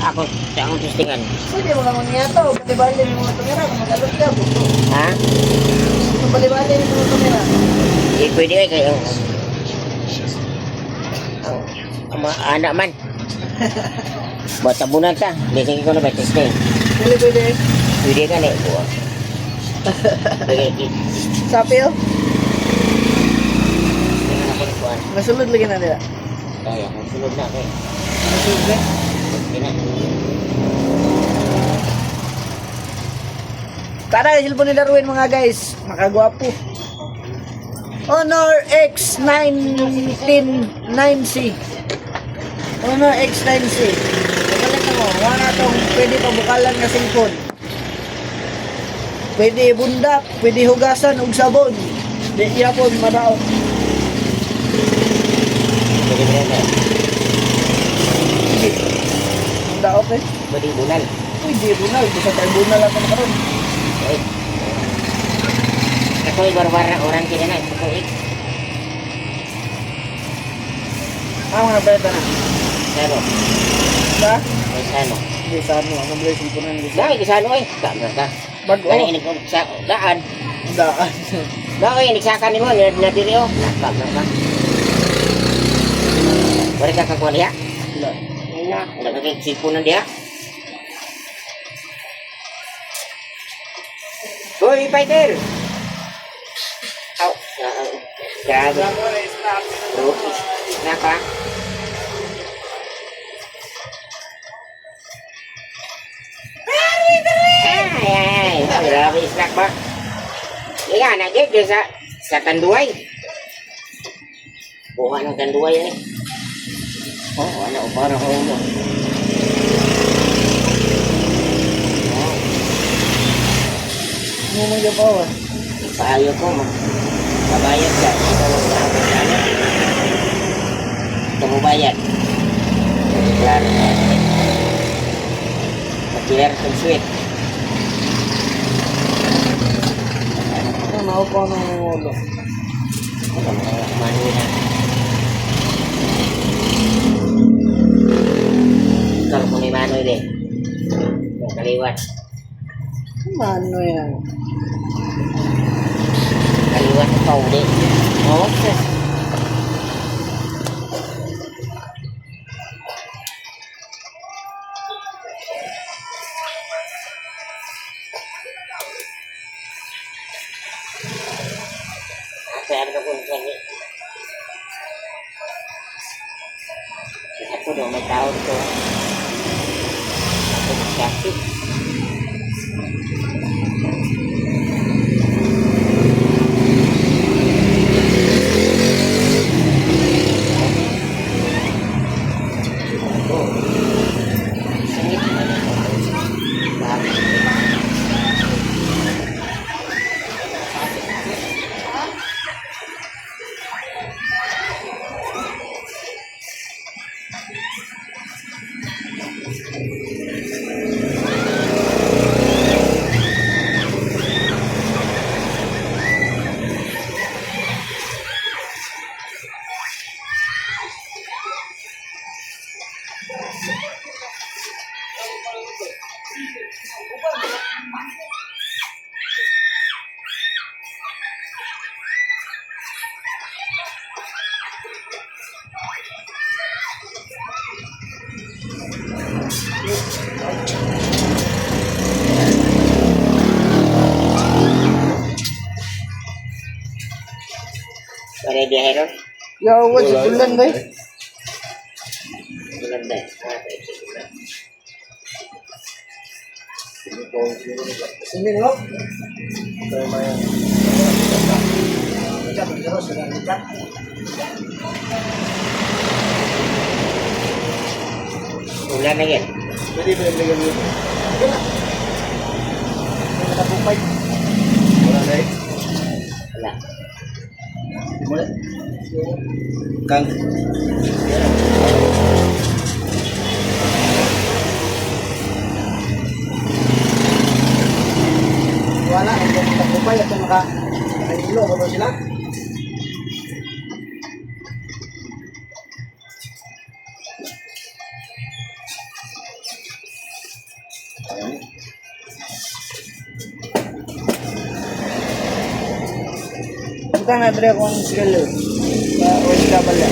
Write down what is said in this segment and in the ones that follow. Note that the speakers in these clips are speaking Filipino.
Ako sa akong testingan. Pwede mo naman niya to. Bali-bali mo mga tumira. Kung mag-alot ka, buto. Ha? Kung bali-bali mo mga tumira. Di pwede ay kayo. Ang mga anak man. Buat tabunan ta. Biasanya ko na ba testing. Pwede. Pwede ka na ito. Sapil? Tingnan ako ni Kuan. Masulod lagi na nila. Kaya, sunod na ako eh. Masulod na. Hindi na. Tara, cellphone ni Darwin mga guys. Makagwapo. Honor X9C. Honor X9C. Pagkalit mo, wala itong pwede pabukalan na cellphone. Pwede bundak, pwede hugasan og sabon. Di yapon madaot. Pwede mo na. Daot eh. Pwede bunal. Pwede bunal, bisa tayo bunal lang naman karon. Okay. Ako ay barbar orang kita na. Ako ay. Mga beta na. Sano? Ba? Ay sano? Di sa ano, ang mga cellphone na nila. Dahil sa ano eh. Ka. Bago. Kani inig sa daan. Daan. Dahil inig sa kanin mo na diri oh. Ka. Bari ka kakuha niya. Na, nagkakisipunan dia. Hoy, fighter! Aw, grabe. Napa? Ay, grabe snack ba? Iya, nagit sa tanduay. Buha ng tanduay eh. Oh, ano, parang ulo. Ano mo yung bawa? Paayo ko mo. Kabayad ka. Ito mo sa akin. Ano? Ito mo bayad. Klaro na. Mag-clear itong sweet. Ano, naupo ng ulo. Ito mo kumano na. Ikaw kung may mano din. Yung kaliwat. Ano yan? Kaliwat ikaw din. Oo. Kaya ano kung saan ako daw may tao ito. Ako magkasi. Sangit na Para biyahero? Yo, what's it? Bulan ba eh? Bulan ba? Sini lo. Bulan na yan. Pwede ba yung legal yun? Okay na. May nakapupay. Wala na eh. Wala. Di mo na. Kang. Wala. Ang nakapupay at nakailo. Ano sila? Bukan na dre akong segala. Sa West Cabala.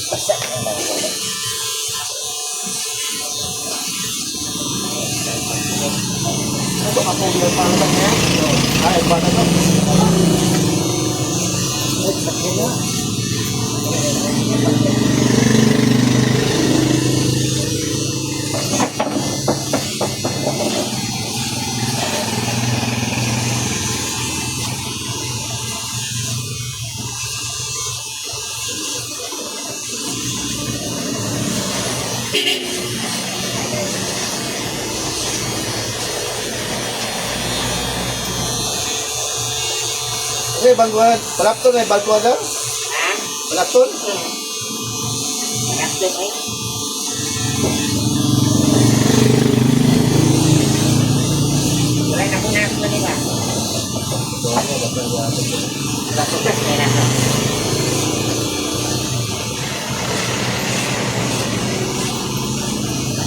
Basta na lang. Ito ako yung pangkat niya. Ay, ba na to? Sakit na. Eh, bangkuan, balapton eh, bangkuan daw. Ha? Balapton. Anak doon eh. Wala na po na ako na nila. Basukas na yun ako.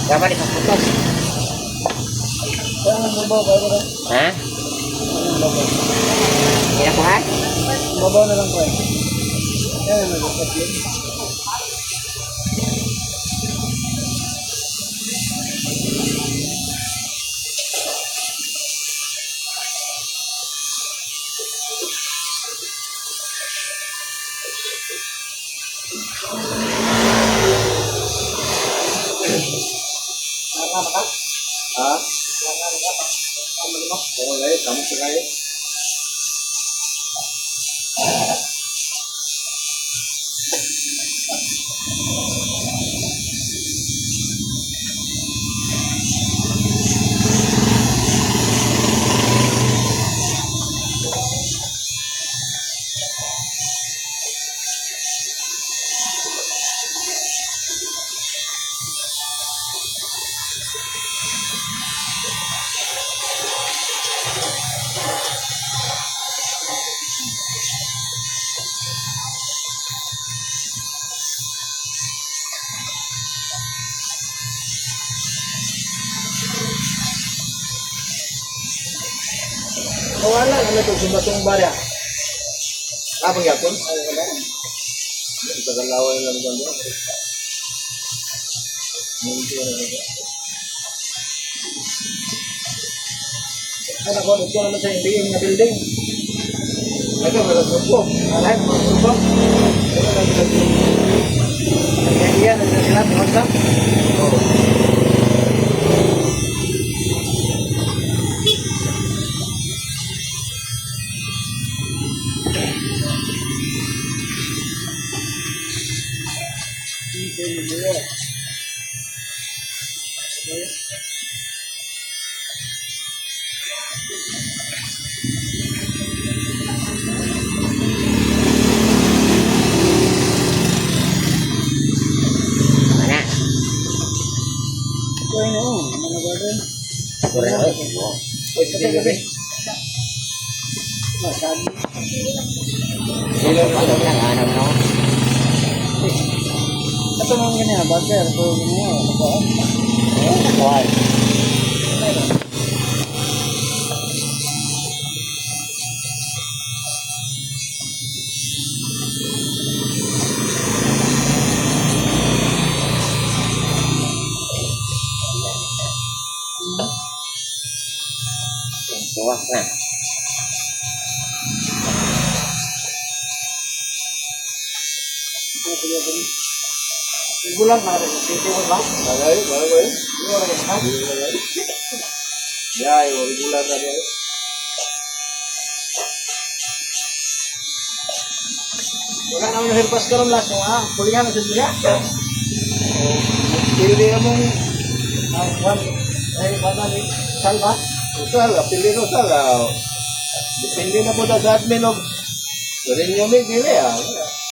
Gama di kaputos. Ang babaw ka rin. Ha? Ang babaw. Hindi na po ha? Babaw na lang ko eh. Ayan, nagkakapin. Ha? Oo, guys, kamu sa guys. Wala, ano ito, sumbatong barya. Apa yapon? Kita lawan lang doon. Ano ko, dito naman sa hindi yung building. Ito, wala supo. Alay, mga subok. Nagkaiyan, nagkailan, magkak. Mana? Kuya na, ano ba doon? Kurang eh. Kasi, masabi. Ano lang, ano no? Ito mga ganyan, bagay, ito ganyan, ano ba? Why? Tuwak na. Bulan na rin, dito ko ba? Bagay, bagay. Dito rin, ha? Ya, yung regular na rin. Wala naman na hirpas ka rin last mo, ha? Pulihan na siya. Pili mong Ay, bata ni Salva. sala, pili no sala. Depende na po na sa admin of Rin yung may pili ah.